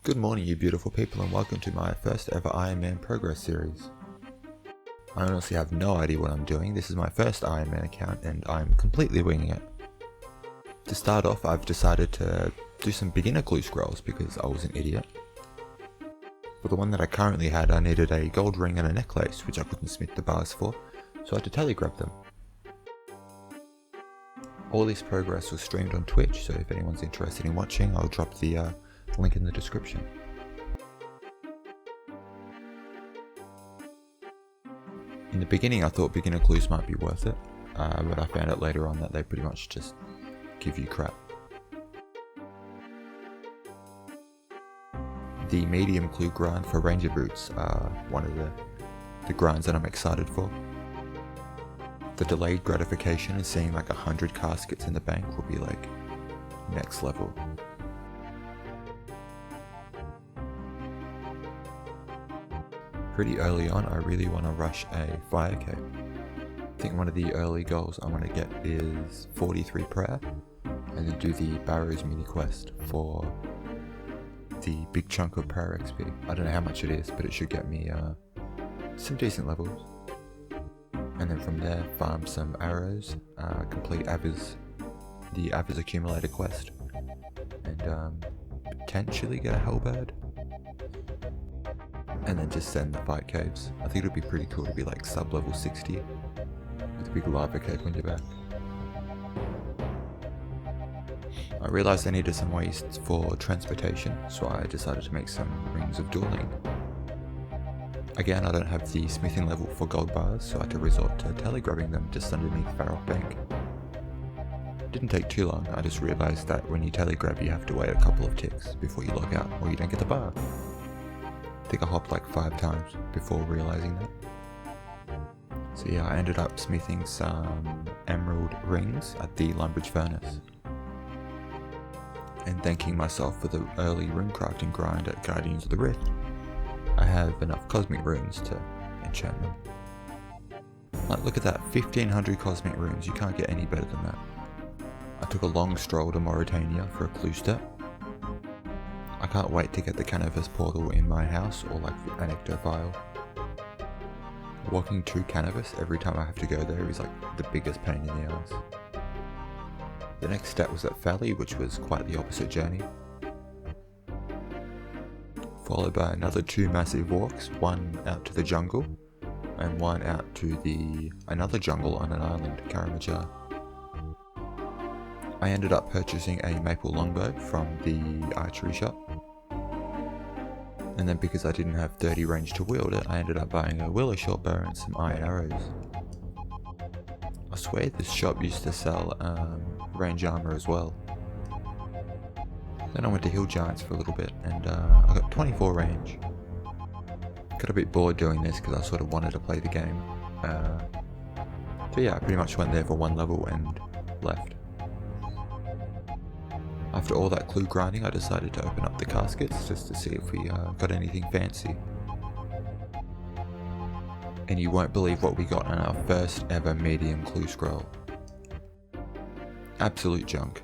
Good morning you beautiful people and welcome to my first ever Ironman progress series. I honestly have no idea what I'm doing. This is my first Ironman account and I'm completely winging it. To start off, I've decided to do some beginner clue scrolls because I was an idiot. For the one that I currently had, I needed a gold ring and a necklace, which I couldn't smith the bars for, so I had to telegrab them. All this progress was streamed on Twitch, so if anyone's interested in watching, I'll drop the link in the description. In the beginning I thought beginner clues might be worth it, but I found out later on that they pretty much just give you crap. The medium clue grind for ranger boots are one of the grinds that I'm excited for. The delayed gratification and seeing like 100 caskets in the bank will be like next level. Pretty early on, I really want to rush a fire cape. I think one of the early goals I want to get is 43 prayer, and then do the Barrows mini quest for the big chunk of prayer XP. I don't know how much it is, but it should get me some decent levels. And then from there, farm some arrows, complete the Avers accumulator quest, and potentially get a halberd. And then just send the fight caves. I think it would be pretty cool to be like sub level 60 with a big lava cave on your back. I realised I needed some waste for transportation, so I decided to make some rings of dueling. Again, I don't have the smithing level for gold bars, so I had to resort to telegrabbing them just underneath Farrock Bank. Didn't take too long, I just realised that when you telegrab you have to wait a couple of ticks before you log out or you don't get the bar. I think I hopped like 5 times before realising that. So yeah, I ended up smithing some emerald rings at the Lumbridge furnace. And thanking myself for the early rune crafting grind at Guardians of the Rift, I have enough cosmic runes to enchant them. Like, look at that, 1500 cosmic runes, you can't get any better than that. I took a long stroll to Mauritania for a clue step. I can't wait to get the Canvas portal in my house or like the Anectophile. Walking to Canvas every time I have to go there is like the biggest pain in the ass. The next step was at Valley, which was quite the opposite journey. Followed by another 2 massive walks, one out to the jungle and one out to another jungle on an island, Karamajar. I ended up purchasing a maple longbow from the archery shop. And then because I didn't have 30 range to wield it, I ended up buying a willow short bow and some iron arrows. I swear this shop used to sell range armor as well. Then I went to Hill Giants for a little bit and I got 24 range. Got a bit bored doing this because I sort of wanted to play the game. So yeah, I pretty much went there for 1 level and left. After all that clue grinding, I decided to open up the caskets just to see if we got anything fancy. And you won't believe what we got on our first ever medium clue scroll. Absolute junk.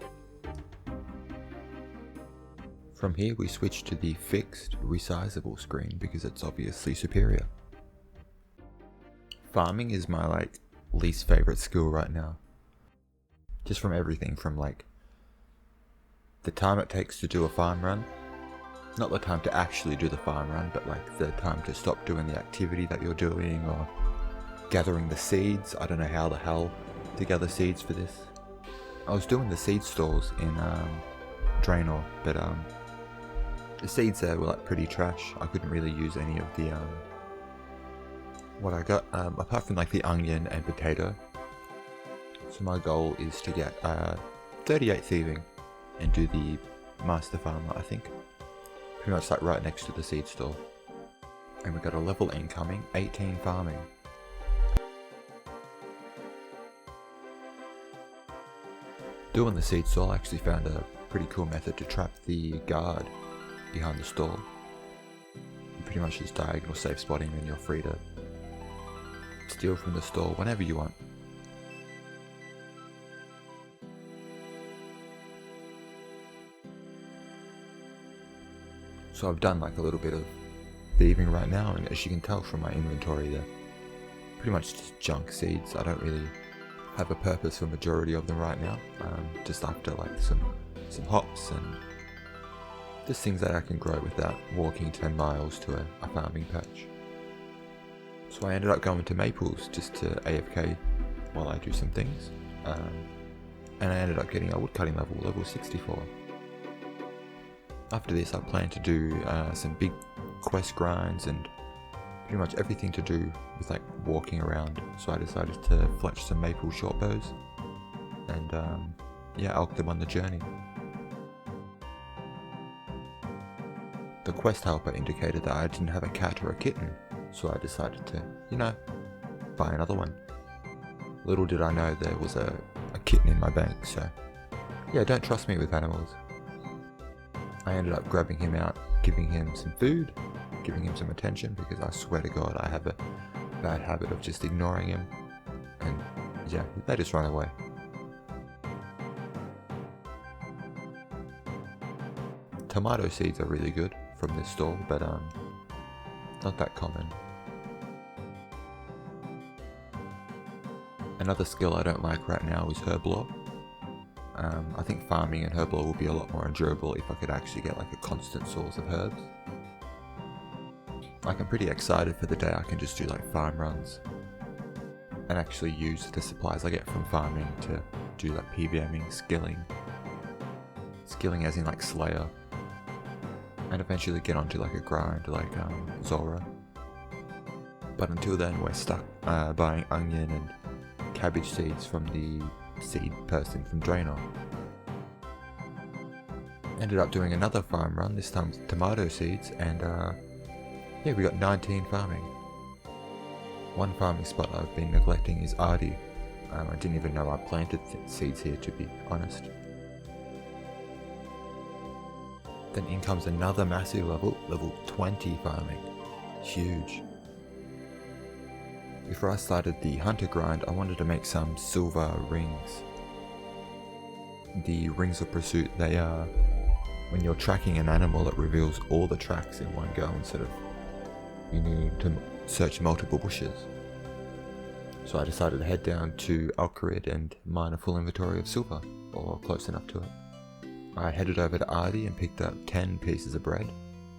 From here we switch to the fixed, resizable screen because it's obviously superior. Farming is my least favourite skill right now. Just from everything from the time it takes to do a farm run, not the time to actually do the farm run, but the time to stop doing the activity that you're doing, or gathering the seeds. I don't know how the hell to gather seeds for this. I was doing the seed stalls in Draenor, but the seeds there were pretty trash. I couldn't really use any of the what I got, apart from the onion and potato. So my goal is to get 38 thieving and do the master farmer, I think. Pretty much right next to the seed store. And we got a level incoming, 18 farming. Doing the seed stall, I actually found a pretty cool method to trap the guard behind the stall. You pretty much just diagonal safe spotting and you're free to steal from the stall whenever you want. So I've done like a little bit of thieving right now, and as you can tell from my inventory, they're pretty much just junk seeds. I don't really have a purpose for majority of them right now. Just after like some hops and just things that I can grow without walking 10 miles to a farming patch. So I ended up going to Maples just to AFK while I do some things. And I ended up getting a woodcutting level 64. After this I plan to do some big quest grinds and pretty much everything to do with like walking around. So I decided to fletch some maple short bows and yeah, elk them on the journey. The quest helper indicated that I didn't have a cat or a kitten, so I decided to, you know, buy another one. Little did I know there was a kitten in my bank, so yeah, don't trust me with animals. I ended up grabbing him out, giving him some food, giving him some attention, because I swear to God I have a bad habit of just ignoring him, and yeah, they just run away. Tomato seeds are really good from this store, but not that common. Another skill I don't like right now is herb lore. I think farming and herb lore will be a lot more endurable if I could actually get like a constant source of herbs. Like, I'm pretty excited for the day I can just do like farm runs and actually use the supplies I get from farming to do like PVMing, skilling as in like Slayer, and eventually get onto like a grind like Zora. But until then we're stuck buying onion and cabbage seeds from the seed person from Draenor. Ended up doing another farm run, this time with tomato seeds, and yeah, we got 19 farming. One farming spot I've been neglecting is Ardi. I didn't even know I planted seeds here, to be honest. Then in comes another massive level 20 farming. Huge. Before I started the hunter grind, I wanted to make some silver rings. The rings of pursuit, they are, when you're tracking an animal, it reveals all the tracks in one go instead of you need to search multiple bushes. So I decided to head down to Alcarid and mine a full inventory of silver, or close enough to it. I headed over to Ardi and picked up 10 pieces of bread.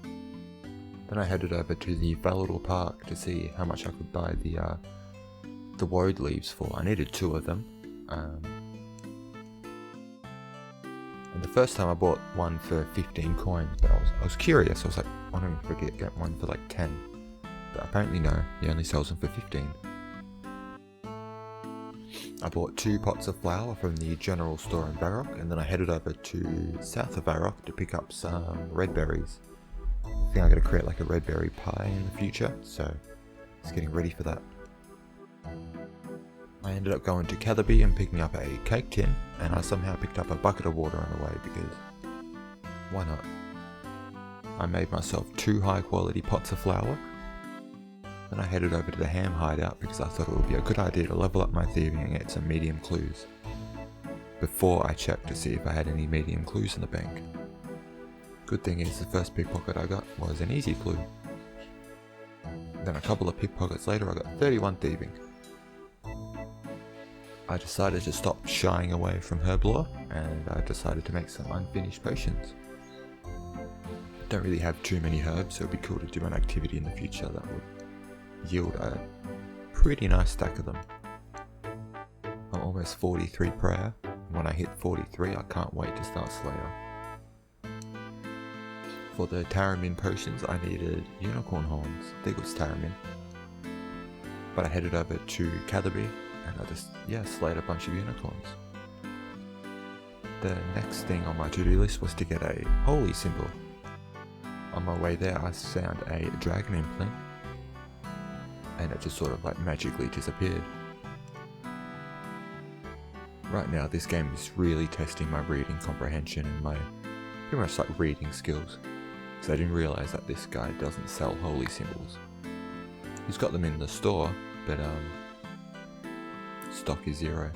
Then I headed over to the Valador Park to see how much I could buy the woad leaves for. I needed 2 of them. And the first time I bought one for 15 coins, but I was curious. I was like, why don't we get one for like 10? But apparently no, he only sells them for 15. I bought 2 pots of flour from the general store in Varrock, and then I headed over to south of Varrock to pick up some red berries. I think I'm going to create like a red berry pie in the future, so just getting ready for that. I ended up going to Catherby and picking up a cake tin, and I somehow picked up a bucket of water on the way because why not? I made myself 2 high quality pots of flour. Then I headed over to the ham hideout because I thought it would be a good idea to level up my thieving and get some medium clues before I checked to see if I had any medium clues in the bank. Good thing is the first pickpocket I got was an easy clue. Then a couple of pickpockets later I got 31 thieving. I decided to stop shying away from herb lore, and I decided to make some unfinished potions. Don't really have too many herbs, so it would be cool to do an activity in the future that would yield a pretty nice stack of them. I'm almost 43 prayer, and when I hit 43 I can't wait to start Slayer. For the Taramin potions I needed unicorn horns, they got Taramin. But I headed over to Catherby and I just, slayed a bunch of unicorns. The next thing on my to-do list was to get a holy symbol. On my way there I found a dragon implant, and it just sort of like magically disappeared. Right now this game is really testing my reading comprehension and my pretty much like reading skills, because I didn't realise that this guy doesn't sell holy symbols. He's got them in the store, but stock is 0.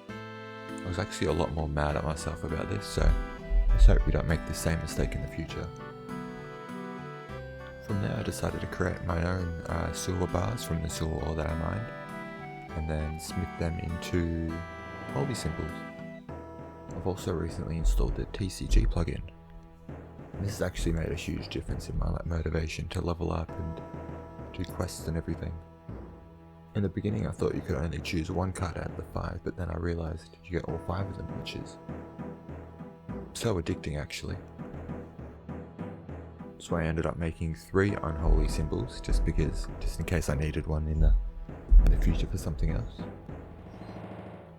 I was actually a lot more mad at myself about this, so let's hope we don't make the same mistake in the future. From there I decided to create my own silver bars from the silver ore that I mined, and then smith them into holy symbols. I've also recently installed the TCG plugin. This has actually made a huge difference in my motivation to level up and do quests and everything. In the beginning I thought you could only choose one card out of the 5, but then I realised you get all 5 of them, which is so addicting actually. So I ended up making 3 unholy symbols just in case I needed one in the future for something else.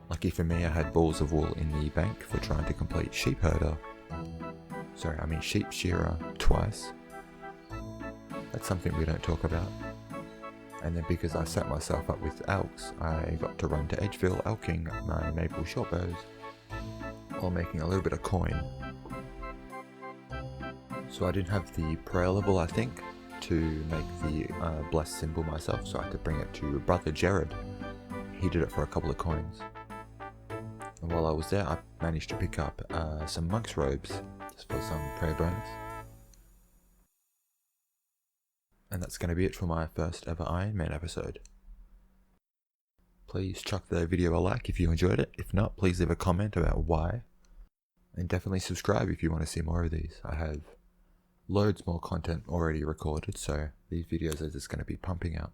Lucky for me I had balls of wool in the bank for trying to complete sheep shearer twice. That's something we don't talk about. And then because I set myself up with elks, I got to run to Edgeville elking my maple shortbows while making a little bit of coin. So I didn't have the prayer level, I think, to make the blessed symbol myself, so I had to bring it to Brother Jared. He did it for a couple of coins. And while I was there, I managed to pick up some monk's robes just for some prayer bonus. And that's going to be it for my first ever Ironman episode. Please chuck the video a like if you enjoyed it. If not, please leave a comment about why. And definitely subscribe if you want to see more of these. I have loads more content already recorded, so these videos are just going to be pumping out.